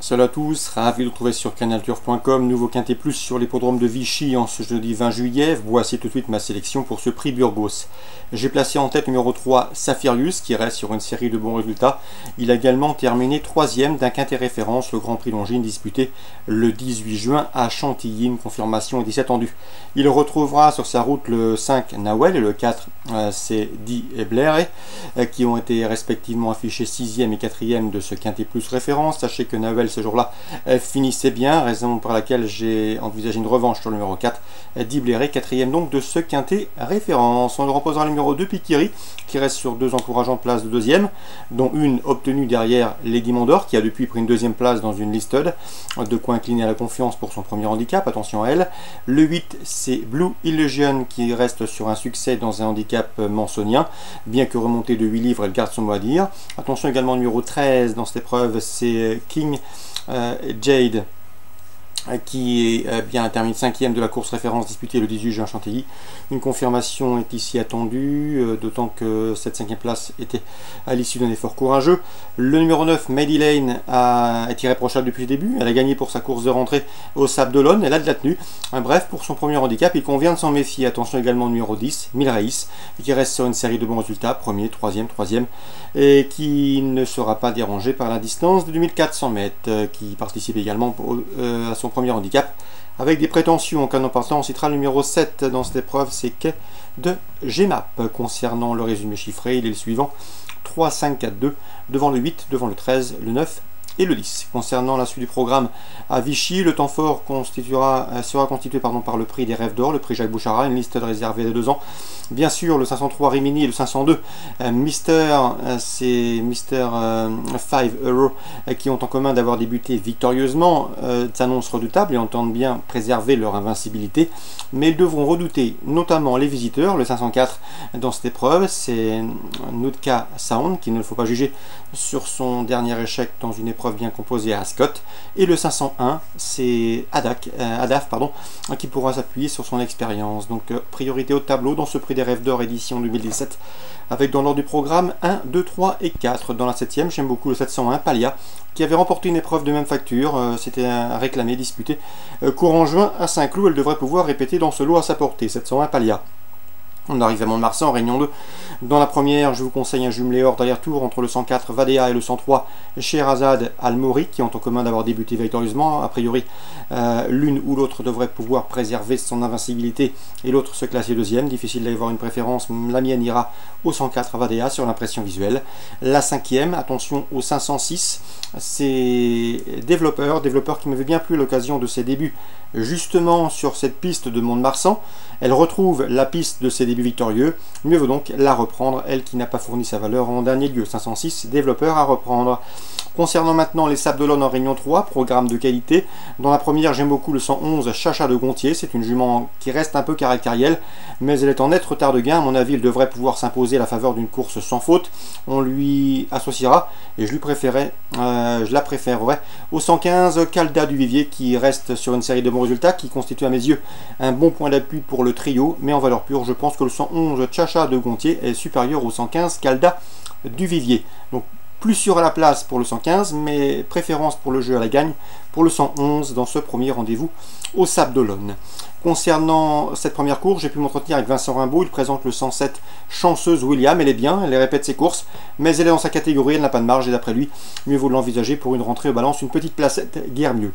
Salut à tous, ravi de vous retrouver sur canalturf.com, nouveau quintet plus sur l'hippodrome de Vichy en ce jeudi 20 juillet. Voici tout de suite ma sélection pour ce prix Burgos. J'ai placé en tête numéro 3 Saphirius qui reste sur une série de bons résultats. Il a également terminé 3e d'un quintet référence, le Grand Prix Longines disputé le 18 juin à Chantilly, une confirmation est attendue. Il retrouvera sur sa route le 5 Nawel et le 4 c'est Di et Blair qui ont été respectivement affichés 6e et 4e de ce quintet plus référence. Sachez que Nawel ce jour-là finissait bien, raison pour laquelle j'ai envisagé une revanche sur le numéro 4, Di Blair, 4e donc de ce quintet référence. On le reposera le numéro 2 Pikiri qui reste sur deux encourageantes places de 2e, dont une obtenue derrière Lady Mondor qui a depuis pris une 2e place dans une listed, de quoi incliner à la confiance pour son premier handicap, attention à elle. Le 8 c'est Blue Illusion qui reste sur un succès dans un handicap mansonien, bien que remonté de 8 livres elle garde son mot à dire. Attention également au numéro 13 dans cette épreuve, c'est King Jade qui est bien termine 5e de la course référence disputée le 18 juin à Chantilly. Une confirmation est ici attendue, d'autant que cette 5e place était à l'issue d'un effort courageux. Le numéro 9, Mady Lane, est irréprochable depuis le début. Elle a gagné pour sa course de rentrée au Sable d'Olonne, elle a de la tenue. Bref, pour son premier handicap, il convient de s'en méfier. Attention également au numéro 10, Milraïs, qui reste sur une série de bons résultats, 1er, 3e, 3e, et qui ne sera pas dérangé par la distance de 2400 mètres, qui participe également à son premier handicap avec des prétentions. En cas d'en partant, on citera le numéro 7 dans cette épreuve, c'est Quai de Gmap. Concernant le résumé chiffré, il est le suivant: 3, 5, 4, 2, devant le 8, devant le 13, le 9 et le 10. Concernant la suite du programme à Vichy, le temps fort sera constitué par le prix des Rêves d'Or, le prix Jacques Bouchara, une liste réservée de 2 ans. Bien sûr, le 503 Rimini et le 502 c'est Mister 5 Euro qui ont en commun d'avoir débuté victorieusement, s'annoncent redoutables et entendent bien préserver leur invincibilité, mais ils devront redouter notamment les visiteurs. Le 504 dans cette épreuve, c'est Nutka Sound, qui ne faut pas juger sur son dernier échec dans une épreuve bien composée à Ascot, et le 501 c'est Adaf qui pourra s'appuyer sur son expérience. Donc priorité au tableau dans ce prix des Rêves d'Or édition 2017, avec dans l'ordre du programme 1, 2, 3 et 4. Dans la 7e, j'aime beaucoup le 701 Palia qui avait remporté une épreuve de même facture, c'était un réclamé disputé courant juin à Saint-Cloud. Elle devrait pouvoir répéter dans ce lot à sa portée, 701 Palia. On arrive à Mont-de-Marsan en réunion 2. Dans la première, je vous conseille un jumelé hors d'arrière-tour entre le 104 Vadea et le 103 Sherazade Al-Mouri, qui ont en commun d'avoir débuté victorieusement. A priori, l'une ou l'autre devrait pouvoir préserver son invincibilité et l'autre se classer 2e. Difficile d'avoir une préférence, la mienne ira au 104 Vadea sur l'impression visuelle. La 5e, attention au 506, c'est développeur qui m'avait bien plu à l'occasion de ses débuts justement sur cette piste de Mont-de-Marsan. Elle retrouve la piste de ses débuts victorieux, mieux vaut donc la reprendre, elle qui n'a pas fourni sa valeur en dernier lieu. 506, développeur à reprendre. Concernant maintenant les Sables d'Olonne en réunion 3, programme de qualité. Dans la première, j'aime beaucoup le 111 Chacha de Gontier. C'est une jument qui reste un peu caractérielle, mais elle est en net retard de gain. À mon avis, elle devrait pouvoir s'imposer à la faveur d'une course sans faute. On lui associera, et je la préférerais au 115 Calda du Vivier, qui reste sur une série de bons résultats, qui constitue à mes yeux un bon point d'appui pour le trio, mais en valeur pure, je pense que le 111 Chacha de Gontier est supérieur au 115 Calda du Vivier. Donc plus sûr à la place pour le 115, mais préférence pour le jeu à la gagne pour le 111 dans ce premier rendez-vous au Sable d'Olonne. Concernant cette première course, j'ai pu m'entretenir avec Vincent Rimbaud. Il présente le 107 Chanceuse William. Elle est bien, elle répète ses courses, mais elle est dans sa catégorie, elle n'a pas de marge, et d'après lui, mieux vaut l'envisager pour une rentrée aux balances, une petite placette, guère mieux.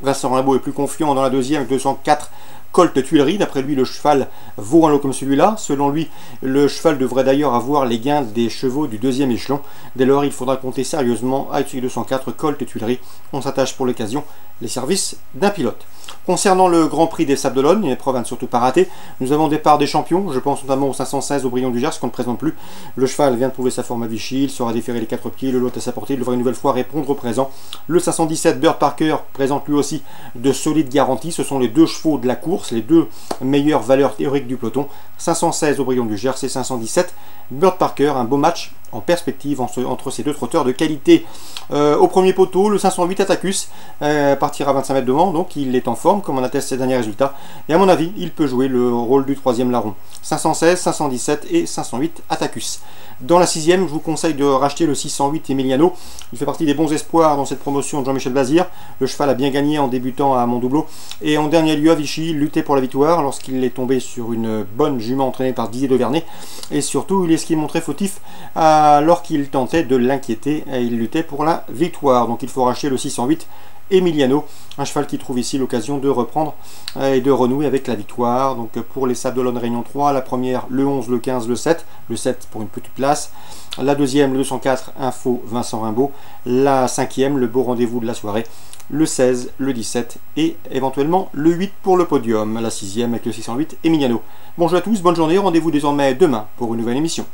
Vincent Rimbaud est plus confiant dans la 2e avec 204 Colt Tuileries. D'après lui, le cheval vaut un lot comme celui-là. Selon lui, le cheval devrait d'ailleurs avoir les gains des chevaux du 2e échelon. Dès lors, il faudra compter sérieusement avec celui 204 Colt Tuileries. On s'attache pour l'occasion les services d'un pilote. Concernant le Grand Prix des Sables d'Olonne, une épreuve à ne surtout pas rater, nous avons des parts des champions. Je pense notamment au 516 Aubryon du Gers qu'on ne présente plus. Le cheval vient de prouver sa forme à Vichy, il saura déférer les 4 pieds, le lot à sa portée, il devrait une nouvelle fois répondre au présent. Le 517 Bird Parker présente lui aussi de solides garanties. Ce sont les 2 chevaux de la course, les 2 meilleures valeurs théoriques du peloton. 516 Aubryon du Gers et 517 Bird Parker, un beau match en perspective entre ces deux trotteurs de qualité. Au premier poteau, le 508 Attacus partira à 25 mètres devant, donc il est en forme, comme on atteste ses derniers résultats. Et à mon avis, il peut jouer le rôle du troisième larron. 516, 517 et 508 Attacus. Dans la sixième, je vous conseille de racheter le 608 Emiliano. Il fait partie des bons espoirs dans cette promotion de Jean-Michel Bazir. Le cheval a bien gagné en débutant à Montdoubleau. Et en dernier lieu, à Vichy, il luttait pour la victoire lorsqu'il est tombé sur une bonne jument entraînée par Didier Devernay. Et surtout, il est ce qu'il montrait fautif alors qu'il tentait de l'inquiéter. Et il luttait pour la victoire. Donc il faut racheter le 608 Emiliano, un cheval qui trouve ici l'occasion de reprendre et de renouer avec la victoire. Donc pour les Sables d'Olonne Réunion 3, la première le 11, le 15, le 7 pour une petite place, la deuxième le 204 Info Vincent Rimbaud, la cinquième le beau rendez-vous de la soirée, le 16, le 17 et éventuellement le 8 pour le podium, la sixième avec le 608 Emiliano. Bonjour à tous, bonne journée, rendez-vous désormais demain pour une nouvelle émission.